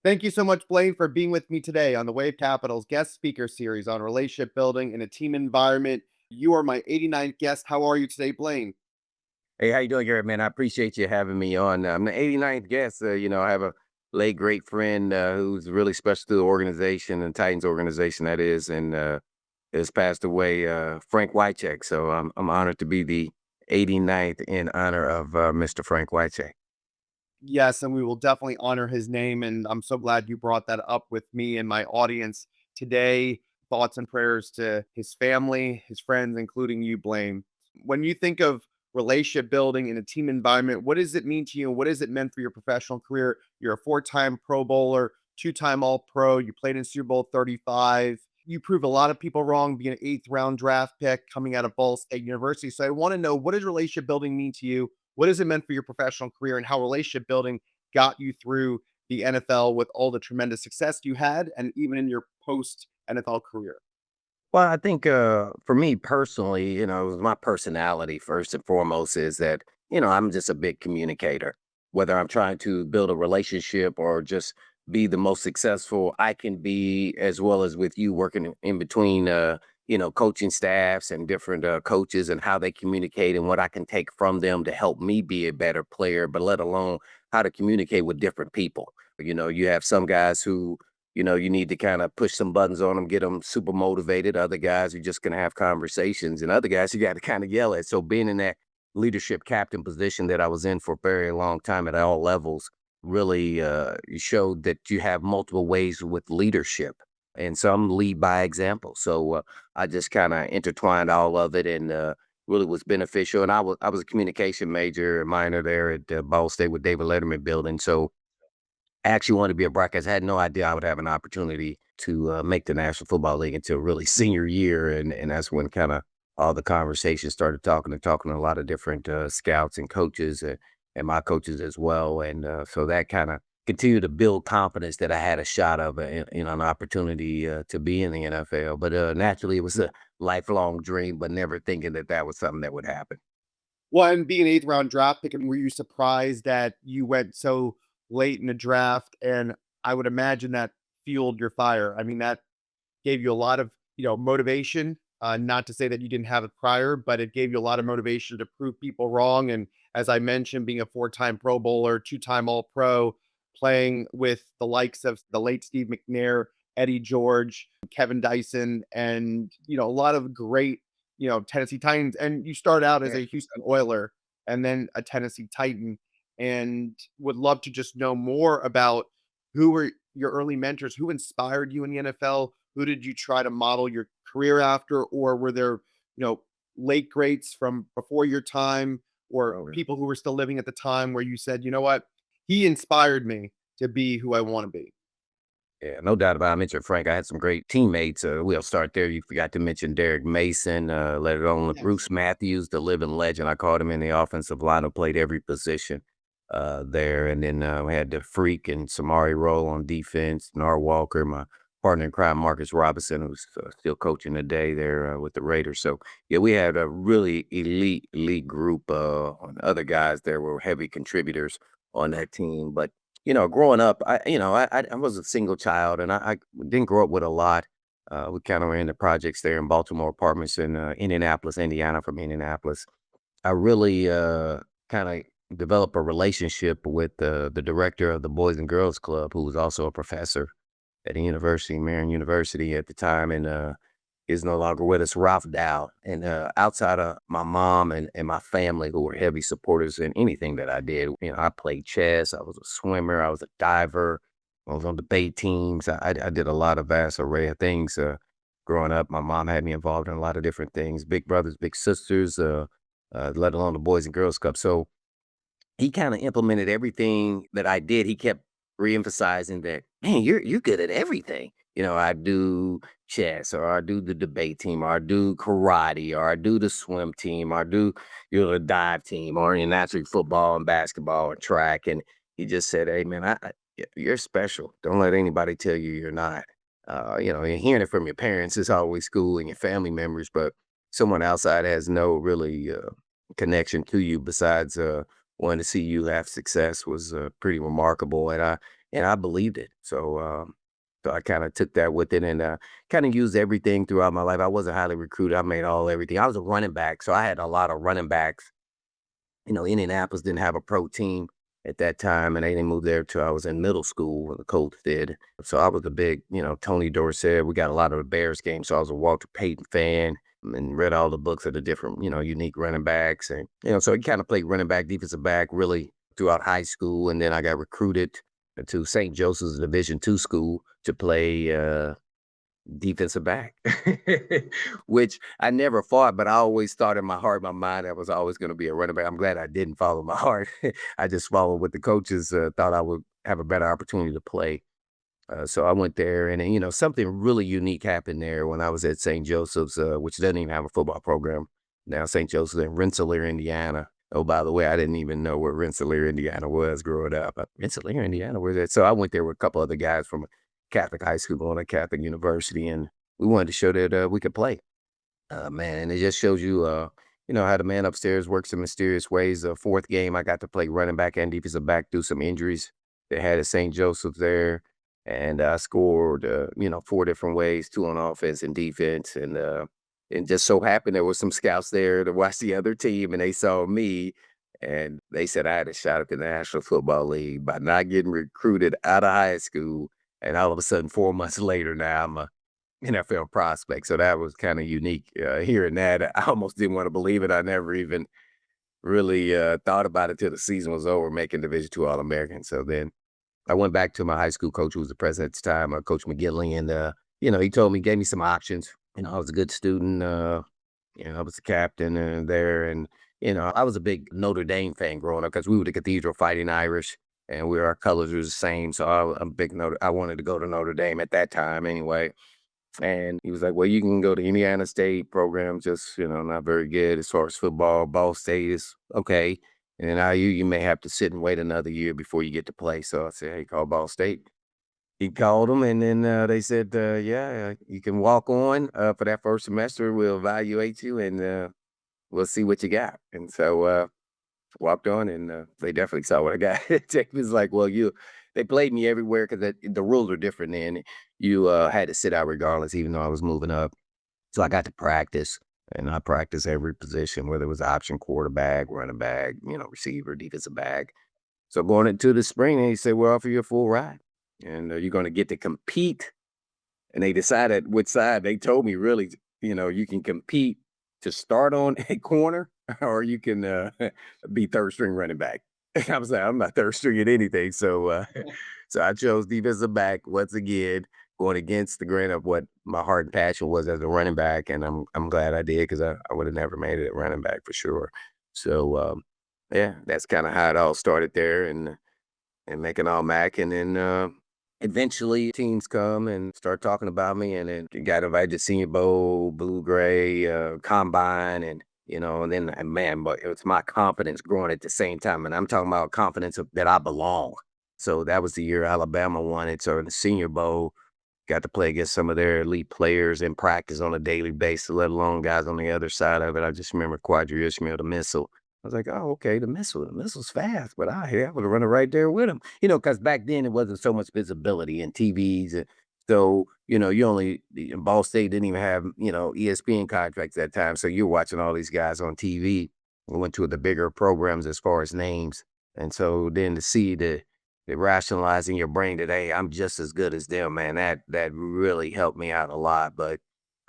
Thank you so much, Blaine, for being with me today on the WaveCapital's guest speaker series on relationship building in a team environment. You are my 89th guest. How are you today, Blaine? Hey, how you doing, Garrett? Man, I appreciate you having me on. I'm the 89th guest. I have a late great friend who's really special to the organization and Titans organization that is, and has passed away, Frank Wycheck. So I'm honored to be the 89th in honor of Mr. Frank Wycheck. Yes, and we will definitely honor his name. And I'm so glad you brought that up with me and my audience today. Thoughts and prayers to his family, his friends, including you, Blaine. When you think of relationship building in a team environment, what does it mean to you? What has it meant for your professional career? You're a four-time Pro Bowler, two-time All Pro. You played in Super Bowl 35. You proved a lot of people wrong being an eighth round draft pick coming out of Ball State University. So I want to know, what does relationship building mean to you? What has it meant for your professional career, and how relationship building got you through the NFL with all the tremendous success you had and even in your post NFL career? Well, I think for me personally, it was my personality first and foremost is that, I'm just a big communicator. Whether I'm trying to build a relationship or just be the most successful I can be, as well as with you working in between, coaching staffs and different coaches and how they communicate and what I can take from them to help me be a better player, but let alone how to communicate with different people. You have some guys who you need to kind of push some buttons on them, get them super motivated. Other guys, you're just going to have conversations. And other guys, you got to kind of yell at. So being in that leadership captain position that I was in for a very long time at all levels really showed that you have multiple ways with leadership. And some lead by example. So I just kind of intertwined all of it and really was beneficial. And I was a communication major, minor there at Ball State with David Letterman building. So I actually wanted to be a broadcaster. I had no idea I would have an opportunity to make the National Football League until really senior year, and that's when kind of all the conversations started talking to a lot of different scouts and coaches and my coaches as well, and so that kind of continued to build confidence that I had a shot of an opportunity to be in the NFL. But naturally, it was a lifelong dream, but never thinking that that was something that would happen. Well, and being an eighth round draft pick, and were you surprised that you went so late in the draft? And I would imagine that fueled your fire. I mean, that gave you a lot of, motivation. Not to say that you didn't have it prior, but it gave you a lot of motivation to prove people wrong. And as I mentioned, being a four-time Pro Bowler, two-time All Pro, playing with the likes of the late Steve McNair, Eddie George, Kevin Dyson, and a lot of great, Tennessee Titans. And you start out as Yeah. a Houston Oiler and then a Tennessee Titan. And would love to just know more about who were your early mentors, who inspired you in the NFL, who did you try to model your career after, or were there, you know, late greats from before your time, or Oh, people who were still living at the time where you said, you know what, he inspired me to be who I want to be? yeah, no doubt about it. I mentioned Frank. I had some great teammates. We'll start there. You forgot to mention Derek Mason, let alone Yes. Bruce Matthews, the living legend. I called him in the offensive line who played every position there. And then we had the Freak and Samari Roll on defense, Nar Walker, my partner in crime, Marcus Robinson, who's still coaching today there with the Raiders. So, yeah, we had a really elite group. On other guys there were heavy contributors on that team. But growing up, I was a single child and I didn't grow up with a lot. We kind of were in the projects there in Baltimore apartments in Indianapolis, Indiana, from Indianapolis. I really kind of developed a relationship with the director of the Boys and Girls Club, who was also a professor at the university, Marion University at the time, and is no longer with us, Ralph Dow. And outside of my mom and my family, who were heavy supporters in anything that I did, I played chess, I was a swimmer, I was a diver, I was on debate teams. I did a lot of vast array of things growing up. My mom had me involved in a lot of different things, big brothers, big sisters, let alone the Boys and Girls Club. So he kinda implemented everything that I did. He kept reemphasizing that, "Man, you're good at everything." I do chess, or I do the debate team, or I do karate, or I do the swim team, or I do, the dive team, or in naturally football and basketball and track, and he just said, "Hey, man, you're special. Don't let anybody tell you you're not." And hearing it from your parents is always cool and your family members, but someone outside has no really, connection to you besides, wanting to see you have success was pretty remarkable. And I and I believed it. So I kind of took that with it and kind of used everything throughout my life. I wasn't highly recruited. I made all everything. I was a running back, so I had a lot of running backs. Indianapolis didn't have a pro team at that time, and they didn't move there till I was in middle school when the Colts did. So I was a big, Tony Dorsett. We got a lot of the Bears games, so I was a Walter Payton fan and read all the books of the different, unique running backs. And, so he kind of played running back, defensive back really throughout high school. And then I got recruited to St. Joseph's Division II school to play defensive back, which I never fought, but I always thought in my heart, my mind, I was always going to be a running back. I'm glad I didn't follow my heart. I just followed what the coaches thought I would have a better opportunity to play. So I went there, and then, something really unique happened there when I was at St. Joseph's, which doesn't even have a football program now. St. Joseph's in Rensselaer, Indiana. Oh, by the way, I didn't even know where Rensselaer, Indiana was growing up. Rensselaer, Indiana, where's that? So I went there with a couple other guys from a Catholic high school and a Catholic university, and we wanted to show that we could play. Man, and it just shows you, how the man upstairs works in mysterious ways. The fourth game, I got to play running back and defensive back through some injuries they had at St. Joseph's there. And I scored, 4 different ways, 2 on offense and defense. And it just so happened there was some scouts there to watch the other team, and they saw me. And they said I had a shot at the National Football League by not getting recruited out of high school. And all of a sudden, 4 months later, now I'm a NFL prospect. So that was kind of unique hearing that. I almost didn't want to believe it. I never even really thought about it till the season was over, making Division II All-American. So then I went back to my high school coach, who was the president at the time, Coach McGinley, and he told me, gave me some options. I was a good student. I was the captain there, and I was a big Notre Dame fan growing up because we were the Cathedral Fighting Irish, and our colors were the same. So I'm a big I wanted to go to Notre Dame at that time anyway. And he was like, "Well, you can go to Indiana State program, just not very good as far as football. Ball State is okay." And then you may have to sit and wait another year before you get to play. So I said, "Hey, call Ball State." He called them, and then they said, "Yeah, you can walk on for that first semester. We'll evaluate you, and we'll see what you got." And so walked on, and they definitely saw what I got. It was like, "Well, they played me everywhere because the rules are different then. You had to sit out regardless, even though I was moving up. So I got to practice, and I practiced every position, whether it was option quarterback, running back, receiver, defensive back. So going into the spring, they said, "We'll offer you a full ride, and you're going to get to compete." And they decided which side. They told me really, you can compete to start on a corner, or you can be third string running back. I was like, I'm not third string at anything. So so I chose defensive back once again, going against the grain of what my heart and passion was as a running back. And I'm glad I did, because I would have never made it at running back for sure. So yeah, that's kind of how it all started there, and making all Mac. And then eventually teams come and start talking about me, and then got invited to Senior Bowl, Blue Gray, Combine, and then man, but it was my confidence growing at the same time. And I'm talking about confidence that I belong. So that was the year Alabama won it. So in the Senior Bowl, got to play against some of their elite players in practice on a daily basis, let alone guys on the other side of it. I just remember Quadri Ishmael, the missile. I was like, "Oh, okay, the missile's fast," but I would have run right there with him. Because back then it wasn't so much visibility in TVs. So, Ball State didn't even have, ESPN contracts at that time. So you're watching all these guys on TV. We went to the bigger programs as far as names. And so then to see the rationalizing your brain that, hey, I'm just as good as them, man, that really helped me out a lot. But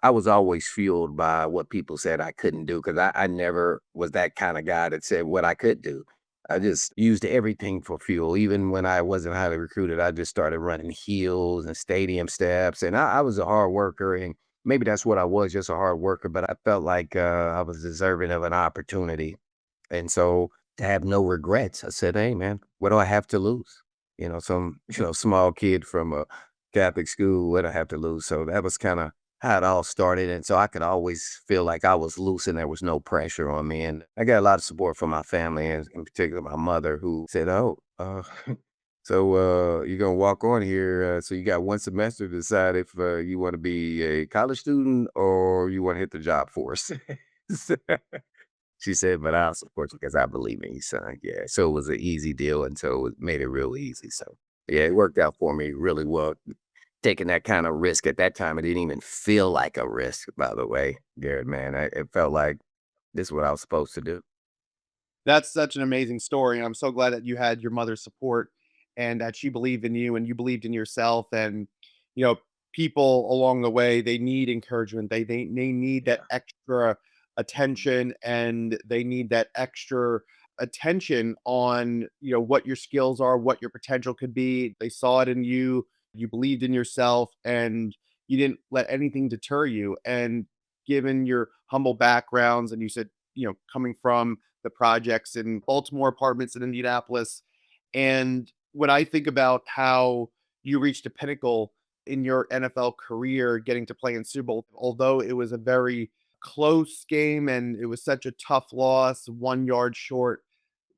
I was always fueled by what people said I couldn't do, because I never was that kind of guy that said what I could do. I just used everything for fuel. Even when I wasn't highly recruited, I just started running heels and stadium steps. And I was a hard worker, and maybe that's what I was, just a hard worker. But I felt like I was deserving of an opportunity. And so to have no regrets, I said, "Hey, man, what do I have to lose?" Some, small kid from a Catholic school, what do I have to lose? So that was kind of how it all started. And so I could always feel like I was loose and there was no pressure on me. And I got a lot of support from my family, and in particular my mother, who said, "Oh, so you're going to walk on here. So you got one semester to decide if you want to be a college student or you want to hit the job force." So she said, "But I'll support you because I believe in you, son." Yeah. So it was an easy deal. And so it made it real easy. So. Yeah, it worked out for me really well. Taking that kind of risk at that time, it didn't even feel like a risk, by the way, Garrett, man. It felt like this is what I was supposed to do. That's such an amazing story, and I'm so glad that you had your mother's support and that she believed in you and you believed in yourself. And you know, people along the way, they need encouragement. They need that Yeah. extra attention, and they need that extra attention on, what your skills are, what your potential could be. They saw it in you, you believed in yourself, and you didn't let anything deter you. And given your humble backgrounds, and you said, coming from the projects in Baltimore, apartments in Indianapolis. And when I think about how you reached a pinnacle in your NFL career, getting to play in Super Bowl, although it was a very close game and it was such a tough loss, 1 yard short,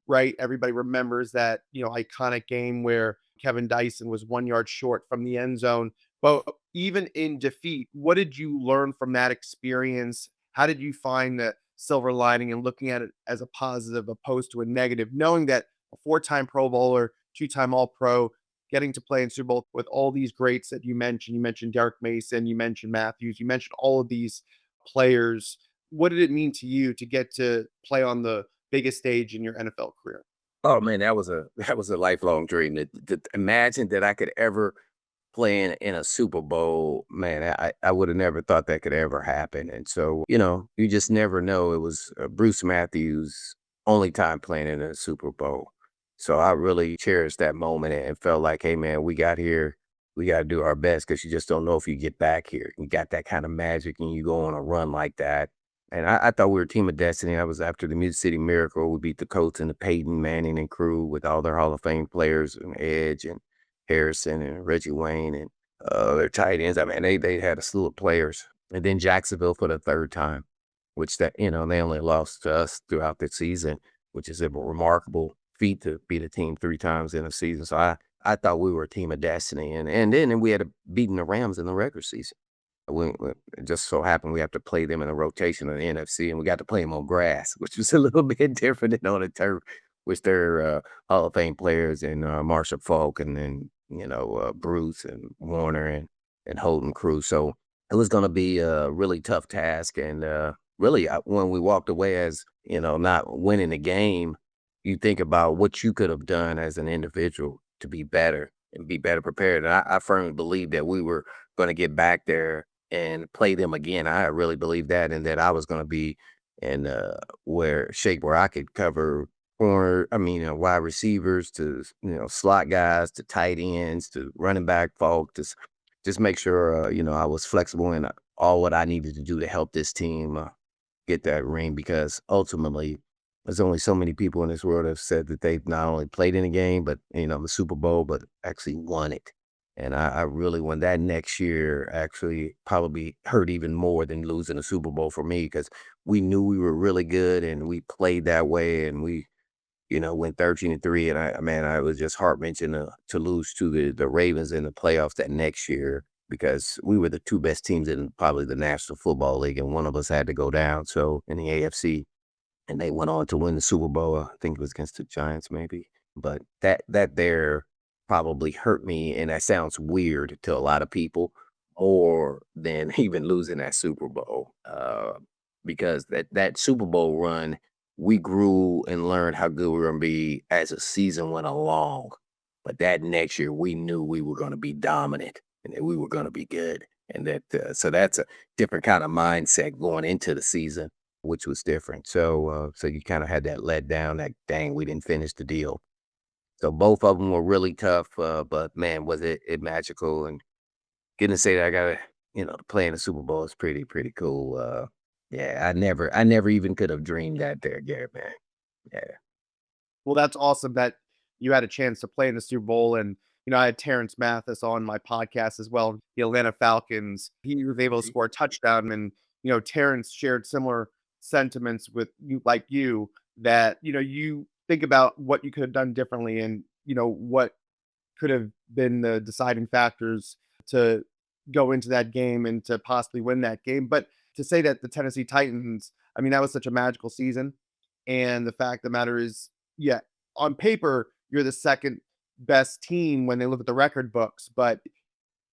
right? Everybody remembers that, iconic game where Kevin Dyson was 1 yard short from the end zone. But even in defeat, what did you learn from that experience? How did you find the silver lining and looking at it as a positive opposed to a negative, knowing that a 4 time Pro Bowler, 2 time All Pro, getting to play in Super Bowl with all these greats that you mentioned? You mentioned Derek Mason, you mentioned Matthews, you mentioned all of these players. What did it mean to you to get to play on the biggest stage in your NFL career? Oh man, that was a that was a lifelong dream. To imagine that I could ever play in a Super Bowl, man, I would have never thought that could ever happen. And so, you just never know. It was Bruce Matthews' only time playing in a Super Bowl. So I really cherished that moment and felt like, hey, man, we got here. We got to do our best because you just don't know if you get back here. You got that kind of magic and you go on a run like that. And I thought we were a team of destiny. I was after the Music City Miracle. We beat the Colts and the Peyton Manning and crew with all their Hall of Fame players and Edge and Harrison and Reggie Wayne and their tight ends. I mean, they had a slew of players. And then Jacksonville for the third time, which they only lost to us throughout the season, which is a remarkable feat to beat a team 3 times in a season. So I thought we were a team of destiny. And then we had beaten the Rams in the regular season. It just so happened we have to play them in a rotation in the NFC, and we got to play them on grass, which was a little bit different than on the turf, which they're Hall of Fame players and Marshall Falk and then, Bruce and Warner and Holden Crew. So it was going to be a really tough task. And really, when we walked away as, not winning the game, you think about what you could have done as an individual to be better and be better prepared. And I firmly believe that we were going to get back there and play them again. I really believe that, and that I was going to be in where shape where I could cover wide receivers to slot guys to tight ends to running back folk to just make sure I was flexible in all what I needed to do to help this team get that ring because ultimately there's only so many people in this world that have said that they've not only played in a game, but the Super Bowl, but actually won it. And I really, when that next year actually probably hurt even more than losing a Super Bowl for me, because we knew we were really good and we played that way and we, went 13-3. And I was just heart wrenching to lose to the Ravens in the playoffs that next year because we were the 2 best teams in probably the National Football League and one of us had to go down. So in the AFC, and they went on to win the Super Bowl. I think it was against the Giants, maybe. But that there probably hurt me, and that sounds weird to a lot of people, more than even losing that Super Bowl. Because that Super Bowl run, we grew and learned how good we were gonna be as the season went along. But that next year, we knew we were gonna be dominant and that we were gonna be good. And so that's a different kind of mindset going into the season which was different. So you kind of had that let down that dang, we didn't finish the deal. So both of them were really tough, but man, was it magical and getting to say that I got to play in the Super Bowl is pretty cool. Yeah, I never even could have dreamed that there, Garrett, man. Yeah. Well, that's awesome that you had a chance to play in the Super Bowl. And, I had Terrence Mathis on my podcast as well, the Atlanta Falcons. He was able to score a touchdown. And, Terrence shared similar sentiments with you, like you, that, you think about what you could have done differently and, what could have been the deciding factors to go into that game and to possibly win that game. But to say that the Tennessee Titans, I mean, that was such a magical season. And the fact of the matter is, yeah, on paper, you're the second best team when they look at the record books, but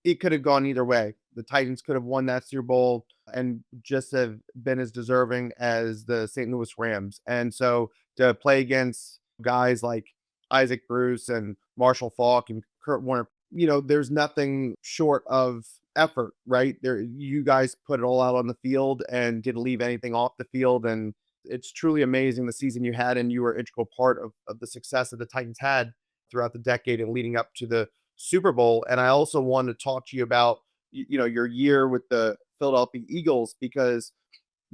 it could have gone either way. The Titans could have won that Super Bowl and just have been as deserving as the St. Louis Rams. And so to play against guys like Isaac Bruce and Marshall Faulk and Kurt Warner, there's nothing short of effort, right? There, you guys put it all out on the field and didn't leave anything off the field. And it's truly amazing the season you had, and you were an integral part of the success that the Titans had throughout the decade and leading up to the Super Bowl. And I also wanted to talk to you about, your year with the Philadelphia Eagles, because,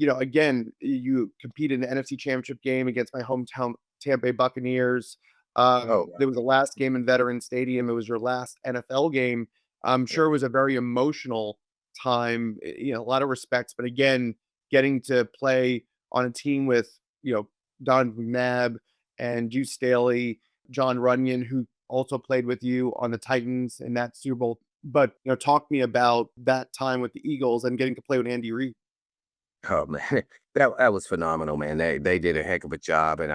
again, you competed in the NFC Championship game against my hometown Tampa Bay Buccaneers. Oh, There was the last game in Veterans Stadium. It was your last NFL game. I'm yeah. sure it was a very emotional time, a lot of respects. But again, getting to play on a team with, Don McNabb and Juice Staley, John Runyon, who also played with you on the Titans in that Super Bowl. But, talk to me about that time with the Eagles and getting to play with Andy Reid. Oh man, that was phenomenal, man. They did a heck of a job, and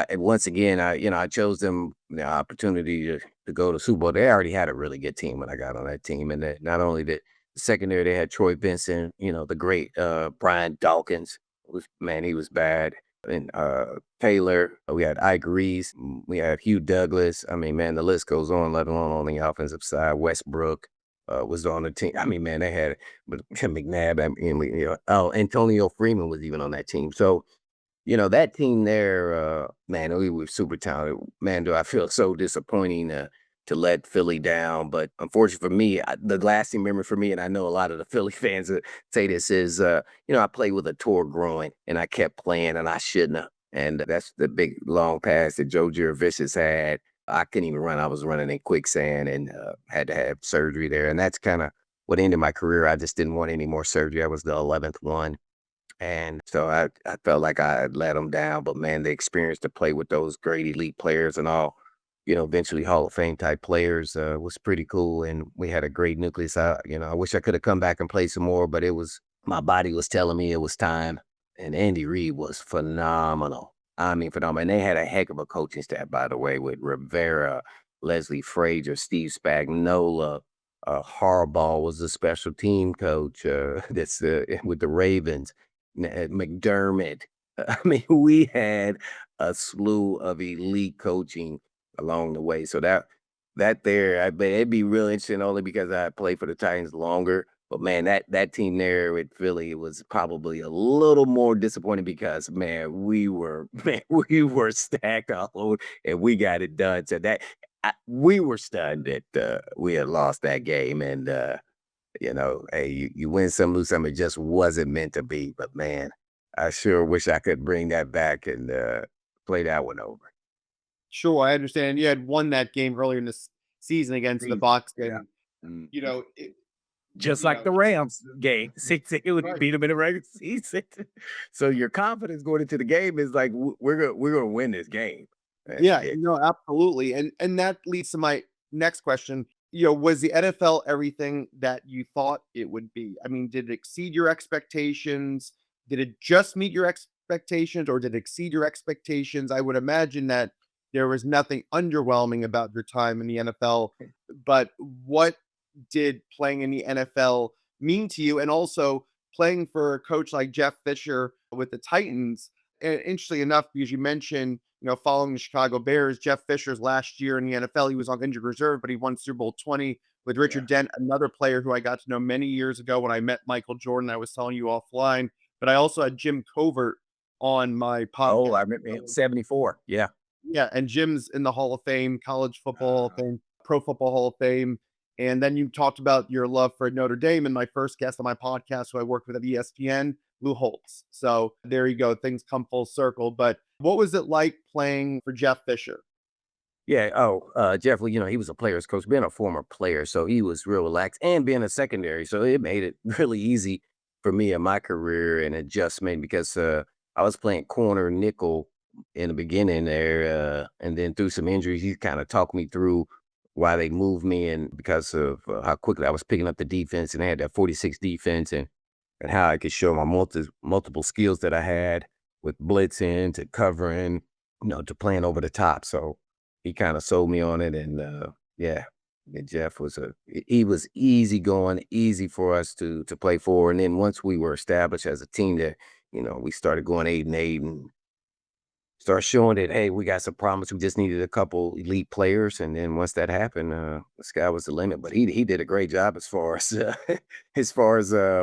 and once again, I chose them the opportunity to go to Super Bowl. They already had a really good team when I got on that team, and that not only the secondary, they had Troy Benson, the great Brian Dawkins. He was bad, and Taylor. We had Ike Reese. We had Hugh Douglas. I mean, man, the list goes on. Let alone on the offensive side, Westbrook. Was on the team. I mean, man, they had but McNabb. I mean, Antonio Freeman was even on that team. So, that team there, man, we were super talented. Man, do I feel so disappointing to let Philly down. But unfortunately for me, the lasting memory for me, and I know a lot of the Philly fans say this, is, I played with a tore groin and I kept playing and I shouldn't have. And that's the big long pass that Joe Jurevicius had. I couldn't even run. I was running in quicksand and had to have surgery there. And that's kind of what ended my career. I just didn't want any more surgery. I was the 11th one. And so I felt like I had let them down. But man, the experience to play with those great elite players and all, eventually Hall of Fame type players was pretty cool. And we had a great nucleus. I wish I could have come back and played some more, but my body was telling me it was time. And Andy Reid was phenomenal. I mean, phenomenal. And they had a heck of a coaching staff, by the way, with Rivera, Leslie Frazier, Steve Spagnuolo. Harbaugh was the special team coach that's with the Ravens. McDermott. I mean, we had a slew of elite coaching along the way. So that there, I bet it'd be real interesting only because I played for the Titans longer. But man, that team there with Philly was probably a little more disappointing because man, we were stacked all over and we got it done. So we were stunned that we had lost that game, and hey, you win some, lose some. It just wasn't meant to be. But man, I sure wish I could bring that back and play that one over. Sure, I understand. You had won that game earlier in this season against the Bucks, Yeah. and Mm. it, Just you like know, the Rams game. It would right. beat them in the regular season. So your confidence going into the game is like we're gonna win this game. Yeah, Yeah. no, absolutely. And that leads to my next question. Was the NFL everything that you thought it would be? I mean, did it exceed your expectations? Did it just meet your expectations, or did it exceed your expectations? I would imagine that there was nothing underwhelming about your time in the NFL, but what did playing in the NFL mean to you? And also playing for a coach like Jeff Fisher with the Titans. And interestingly enough, because you mentioned, following the Chicago Bears, Jeff Fisher's last year in the NFL, he was on injured reserve, but he won Super Bowl 20 with Yeah. Richard Dent, another player who I got to know many years ago when I met Michael Jordan. I was telling you offline, but I also had Jim Covert on my Oh, podcast. I remember him, 74. Yeah. Yeah, and Jim's in the Hall of Fame, College Football Hall of Uh, Fame, Pro Football Hall of Fame. And then you talked about your love for Notre Dame, and my first guest on my podcast, who I worked with at ESPN, Lou Holtz. So there you go. Things come full circle. But what was it like playing for Jeff Fisher? Yeah. Oh, Jeff, he was a player's coach, being a former player, so he was real relaxed and being a secondary. So it made it really easy for me in my career and adjustment because I was playing corner nickel in the beginning there, and then through some injuries, he kind of talked me through why they moved me and because of how quickly I was picking up the defense and I had that 46 defense and how I could show my multiple skills that I had with blitzing to covering, to playing over the top. So he kind of sold me on it. And yeah, Jeff was he was easy going, easy for us to play for. And then once we were established as a team that, we started going 8-8 and start showing that, hey, we got some promise. We just needed a couple elite players, and then once that happened, the sky was the limit. But he did a great job as far as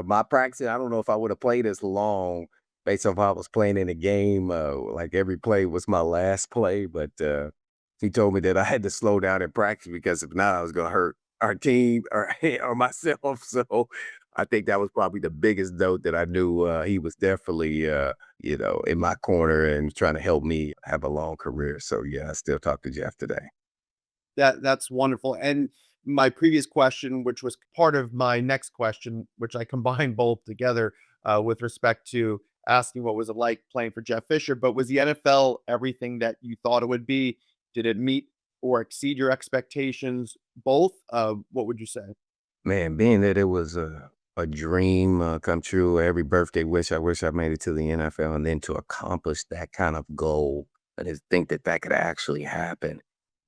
my practice. I don't know if I would have played as long based on how I was playing in the game. Like every play was my last play, but he told me that I had to slow down in practice because if not, I was going to hurt our team or or myself. So I think that was probably the biggest note that I knew. He was definitely in my corner and trying to help me have a long career. So yeah, I still talk to Jeff today. That's wonderful. And my previous question, which was part of my next question, which I combined both together, with respect to asking what was it like playing for Jeff Fisher, but was the NFL everything that you thought it would be? Did it meet or exceed your expectations? Both? What would you say? Man, being that it was a dream come true, every birthday wish I made it to the NFL, and then to accomplish that kind of goal, and to think that that could actually happen.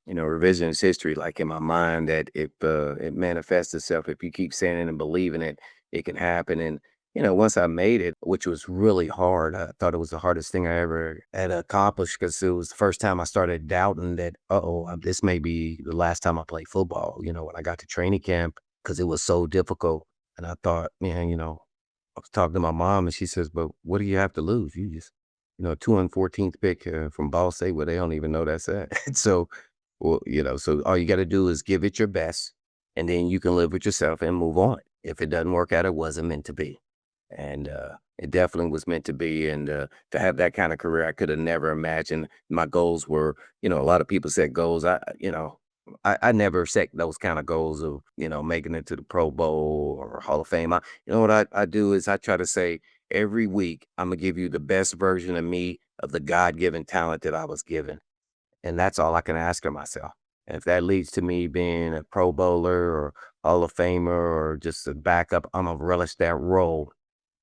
Revisionist history, like in my mind, that if it manifests itself, if you keep saying it and believing it, it can happen. And once I made it, which was really hard, I thought it was the hardest thing I ever had accomplished because it was the first time I started doubting that, this may be the last time I play football. When I got to training camp, because it was so difficult, and I thought, man, I was talking to my mom, and she says, "But what do you have to lose? You just, 214th pick from Ball State, where they don't even know that's at." So well, so all you gotta do is give it your best, and then you can live with yourself and move on. If it doesn't work out, it wasn't meant to be. And it definitely was meant to be. And to have that kind of career, I could have never imagined. My goals were, a lot of people set goals. I never set those kind of goals of, making it to the Pro Bowl or Hall of Fame. What I do is I try to say every week, I'm gonna give you the best version of me, of the God-given talent that I was given. And that's all I can ask of myself. And if that leads to me being a Pro Bowler or Hall of Famer or just a backup, I'm gonna relish that role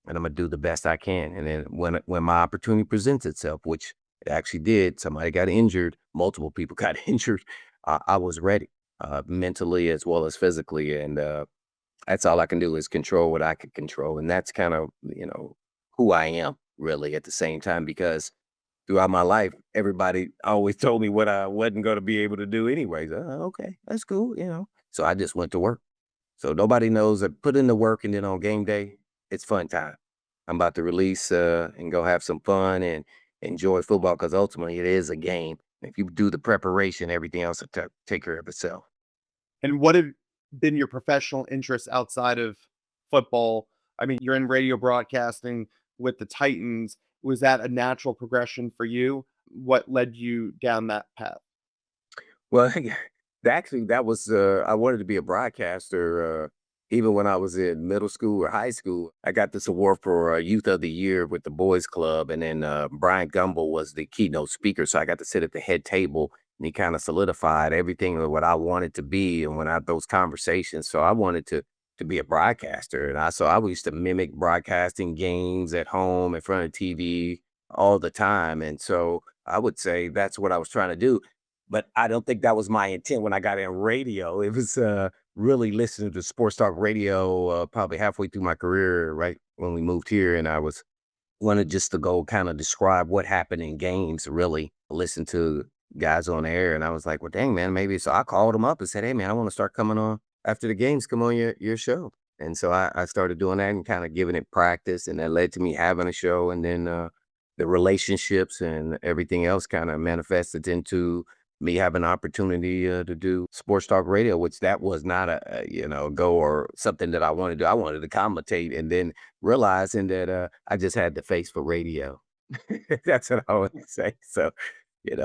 and I'm gonna do the best I can. And then when my opportunity presents itself, which it actually did, somebody got injured, multiple people got injured. I was ready, mentally as well as physically, and that's all I can do is control what I can control, and that's kind of who I am really at the same time because throughout my life, everybody always told me what I wasn't going to be able to do anyways. Okay, that's cool, So I just went to work. So nobody knows that put in the work and then on game day, it's fun time. I'm about to release and go have some fun and enjoy football because ultimately it is a game. If you do the preparation, everything else will take care of itself. And what have been your professional interests outside of football? I mean, you're in radio broadcasting with the Titans. Was that a natural progression for you? What led you down that path? Well, actually, that was I wanted to be a broadcaster. Even when I was in middle school or high school, I got this award for Youth of the Year with the Boys Club, and then Brian Gumble was the keynote speaker, so I got to sit at the head table, and he kind of solidified everything of what I wanted to be, and when I had those conversations, so I wanted to be a broadcaster, and I used to mimic broadcasting games at home in front of TV all the time, and so I would say that's what I was trying to do. But I don't think that was my intent when I got in radio. It was really listening to sports talk radio probably halfway through my career, right when we moved here, and I was wanted just to go kind of describe what happened in games. Really listen to guys on air, and I was like, well, dang man, maybe. So I called them up and said, hey man, I want to start coming on after the games. Come on your show, and so I started doing that and kind of giving it practice, and that led to me having a show, and then the relationships and everything else kind of manifested into me having an opportunity to do sports talk radio, which that was not a go or something that I wanted to do. I wanted to commentate, and then realizing that I just had the face for radio. That's what I would say. So,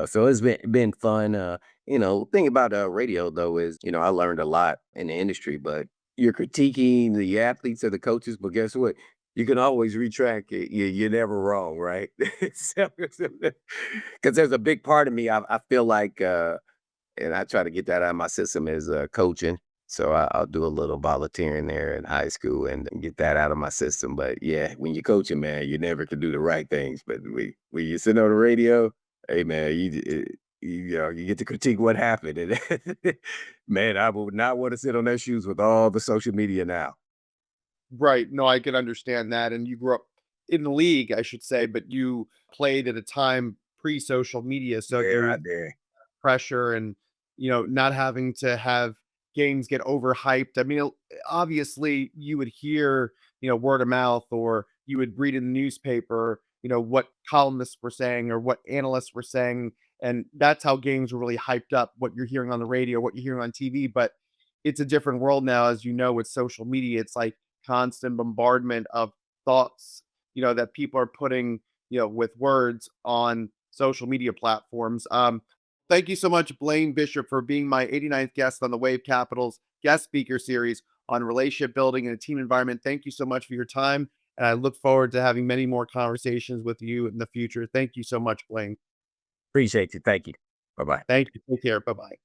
so it's been fun. Thing about radio though is, I learned a lot in the industry, but you're critiquing the athletes or the coaches, but guess what? You can always retract it. You're never wrong, right? So, because there's a big part of me, I feel like, and I try to get that out of my system is coaching. So I'll do a little volunteering there in high school and get that out of my system. But yeah, when you're coaching, man, you never can do the right things. But when you sit on the radio, hey man, you get to critique what happened. And man, I would not want to sit on their shoes with all the social media now. Right. No, I can understand that. And you grew up in the league, I should say, but you played at a time pre-social media. So Yeah, there right there. pressure and not having to have games get overhyped. I mean, obviously you would hear word of mouth, or you would read in the newspaper what columnists were saying or what analysts were saying, and that's how games were really hyped up, what you're hearing on the radio, what you're hearing on TV. But it's a different world now, as with social media. It's like constant bombardment of thoughts that people are putting with words on social media platforms. Thank you so much, Blaine Bishop, for being my 89th guest on the Wave Capital's guest speaker series on relationship building and a team environment. Thank you so much for your time. And I look forward to having many more conversations with you in the future. Thank you so much, Blaine. Appreciate you. Thank you. Bye bye. Thank you. Take care. Bye bye.